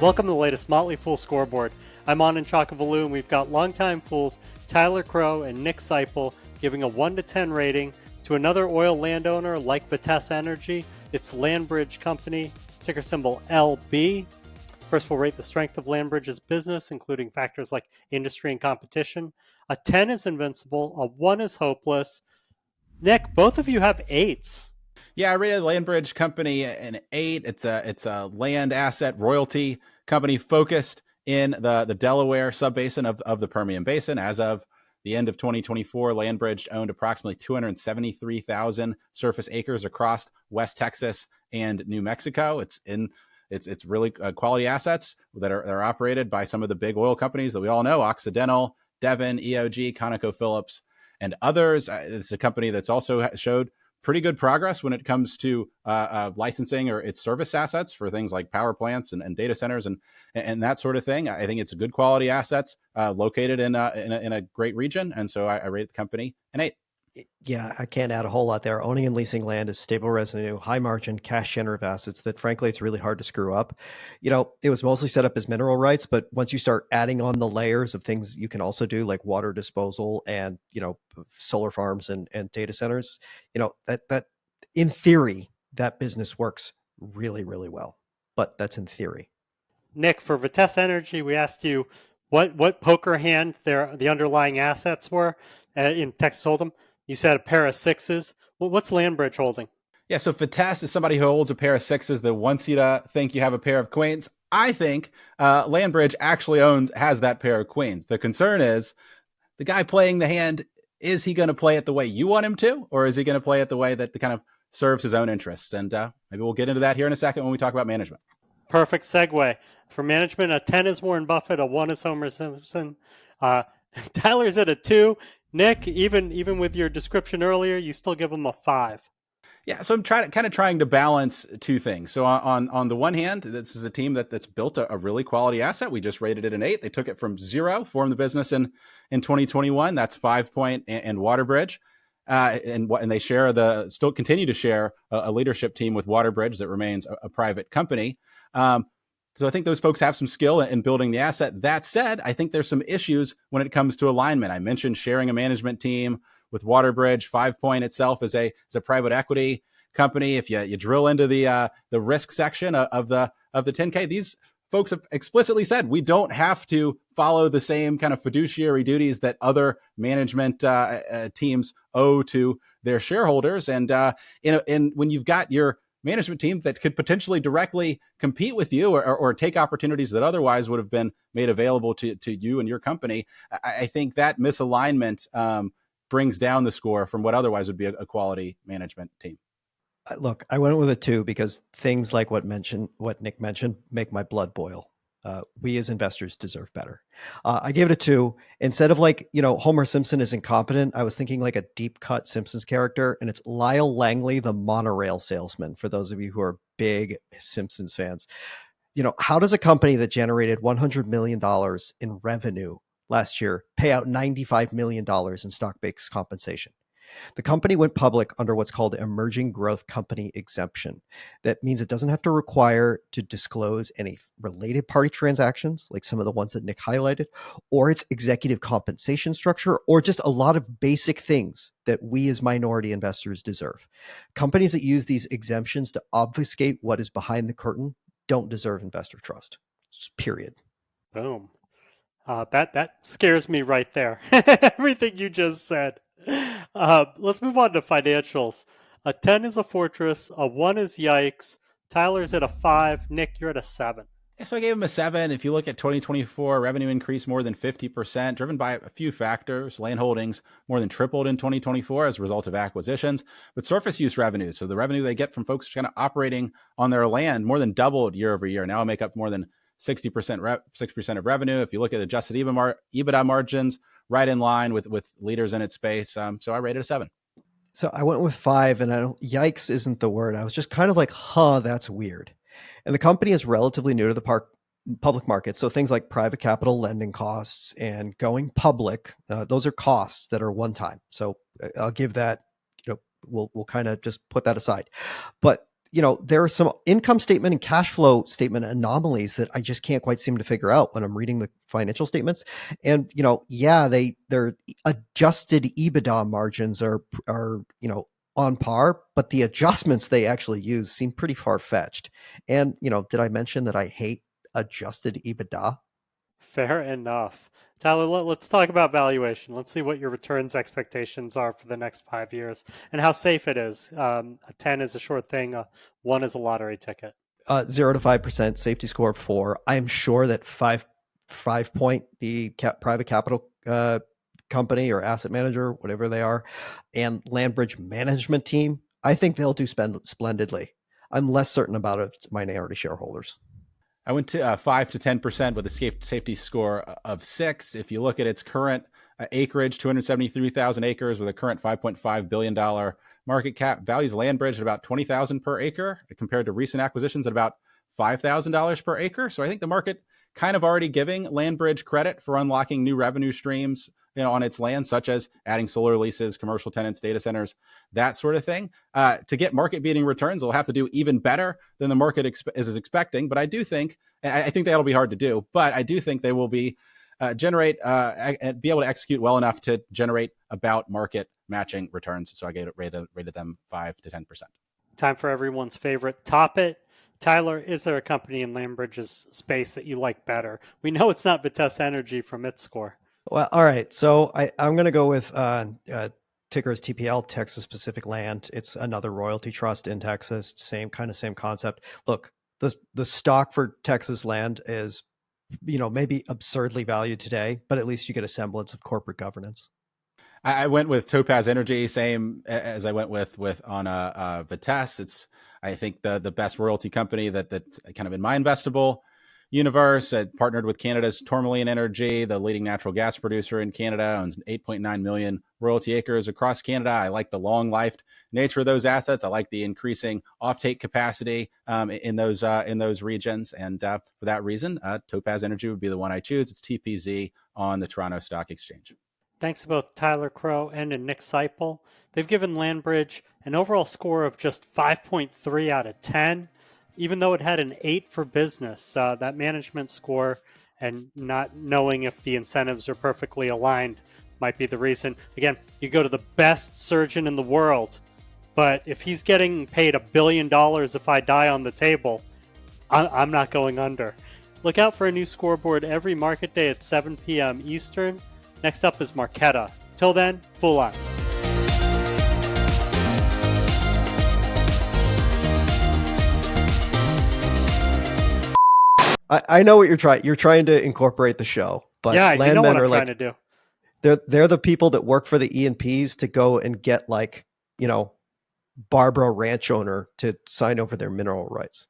Welcome to the latest Motley Fool Scoreboard. I'm Anand Chokkavelu, and we've got longtime fools Tyler Crowe and Nick Sciple giving a 1 to 10 rating to another oil landowner like Vitesse Energy. It's Landbridge Company, ticker symbol LB. First, we'll rate the strength of Landbridge's business, including factors like industry and competition. A 10 is invincible, a 1 is hopeless. Nick, both of you have 8s. Yeah, I rated Landbridge Company an 8. It's a land asset royalty company focused in the Delaware subbasin of the Permian Basin. As of the end of 2024, Landbridge owned approximately 273,000 surface acres across West Texas and New Mexico. It's really quality assets that are operated by some of the big oil companies that we all know: Occidental, Devon, EOG, ConocoPhillips, and others. It's a company that's also showed pretty good progress when it comes to licensing or its service assets for things like power plants and data centers and that sort of thing. I think it's a good quality assets located in a great region, and so I rate the company an 8. Yeah, I can't add a whole lot there. Owning and leasing land is stable revenue, high margin, cash generative assets that frankly, it's really hard to screw up. It was mostly set up as mineral rights, but once you start adding on the layers of things you can also do, like water disposal and, solar farms and data centers, that in theory, that business works really, really well. But that's in theory. Nick, for Vitesse Energy, we asked you what poker hand the underlying assets were in Texas Hold'em. You said a pair of 6s. Well, what's Landbridge holding? Yeah, so Vitesse is somebody who holds a pair of 6s that wants you to think you have a pair of queens. I think Landbridge actually has that pair of queens. The concern is the guy playing the hand, is he going to play it the way you want him to, or is he going to play it the way that kind of serves his own interests? And maybe we'll get into that here in a second when we talk about management. Perfect segue. For management, a 10 is Warren Buffett, a 1 is Homer Simpson. Tyler's at a 2. Nick, even with your description earlier, you still give him a 5. Yeah, so I'm trying to balance two things. So on the one hand, this is a team that's built a really quality asset. We just rated it an 8. They took it from 0, formed the business in 2021. That's 5 Point and Waterbridge, and they still continue to share a leadership team with Waterbridge that remains a private company. So I think those folks have some skill in building the asset. That said, I think there's some issues when it comes to alignment. I mentioned sharing a management team with Waterbridge. 5 Point itself is a private equity company. If you drill into the risk section of the 10K, these folks have explicitly said we don't have to follow the same kind of fiduciary duties that other management teams owe to their shareholders. And when you've got your management team that could potentially directly compete with you or take opportunities that otherwise would have been made available to you and your company, I think that misalignment brings down the score from what otherwise would be a quality management team. Look, I went with a 2 because things like what Nick mentioned make my blood boil. We as investors deserve better. I gave it a 2. Instead of Homer Simpson is incompetent, I was thinking like a deep cut Simpsons character, and it's Lyle Langley, the monorail salesman, for those of you who are big Simpsons fans. How does a company that generated $100 million in revenue last year pay out $95 million in stock-based compensation? The company went public under what's called Emerging Growth Company exemption. That means it doesn't have to require to disclose any related party transactions, like some of the ones that Nick highlighted, or its executive compensation structure, or just a lot of basic things that we as minority investors deserve. Companies that use these exemptions to obfuscate what is behind the curtain don't deserve investor trust. Period. Boom. That scares me right there. Everything you just said. Let's move on to financials. A 10 is a fortress. A 1 is yikes. Tyler's at a 5. Nick, you're at a 7. Yeah, so I gave him a 7. If you look at 2024, revenue increased more than 50%, driven by a few factors. Land holdings more than tripled in 2024 as a result of acquisitions, but surface use revenue, so the revenue they get from folks kind of operating on their land, more than doubled year over year. Now make up more than 60% of revenue. If you look at adjusted EBITDA margins, right in line with leaders in its space. So I rated a 7. So I went with 5, and yikes isn't the word. I was just kind of like, that's weird. And the company is relatively new to the public market. So things like private capital lending costs and going public, those are costs that are one time. So I'll give that, we'll kind of just put that aside. But there are some income statement and cash flow statement anomalies that I just can't quite seem to figure out when I'm reading the financial statements. And, their adjusted EBITDA margins are, on par, but the adjustments they actually use seem pretty far-fetched. And, did I mention that I hate adjusted EBITDA? Fair enough. Tyler, let's talk about valuation. Let's see what your returns expectations are for the next 5 years and how safe it is. A 10 is a sure thing. A 1 is a lottery ticket. 0 to 5%, safety score of 4. I'm sure that 5 Point, the private capital company or asset manager, whatever they are, and Landbridge management team, I think they'll do splendidly. I'm less certain about its minority shareholders. I went to 5 to 10% with a safety score of 6. If you look at its current acreage, 273,000 acres with a current $5.5 billion market cap, values Landbridge at about $20,000 per acre compared to recent acquisitions at about $5,000 per acre. So I think the market kind of already giving Landbridge credit for unlocking new revenue streams, on its land, such as adding solar leases, commercial tenants, data centers, that sort of thing. To get market-beating returns, they'll have to do even better than the market is expecting. But I do think, I think that'll be hard to do, but I do think they will be be able to execute well enough to generate about market matching returns. So I rated them 5 to 10%. Time for everyone's favorite Top It. Tyler, is there a company in Landbridge's space that you like better? We know it's not Vitesse Energy from its score. Well, all right. So I'm going to go with ticker is TPL, Texas Pacific Land. It's another royalty trust in Texas. Same concept. Look, the stock for Texas Land is, maybe absurdly valued today, but at least you get a semblance of corporate governance. I went with Topaz Energy, same as I went with on Vitesse. It's, I think, the best royalty company that's kind of in my investable universe. Partnered with Canada's Tourmaline Energy, the leading natural gas producer in Canada, owns 8.9 million royalty acres across Canada. I like the long-lived nature of those assets. I like the increasing offtake capacity in those regions, and for that reason, Topaz Energy would be the one I choose. It's TPZ on the Toronto Stock Exchange. Thanks to both Tyler Crowe and Nick Sciple. They've given Landbridge an overall score of just 5.3 out of 10. Even though it had an 8 for business, that management score and not knowing if the incentives are perfectly aligned might be the reason. Again, you go to the best surgeon in the world, but if he's getting paid $1 billion if I die on the table, I'm not going under. Look out for a new scoreboard every market day at 7 p.m. Eastern. Next up is Marquetta. Till then, Fool on. I know what you're trying. You're trying to incorporate the show, but yeah, you know what I'm trying to do. They're the people that work for the E&Ps to go and get Barbara ranch owner to sign over their mineral rights.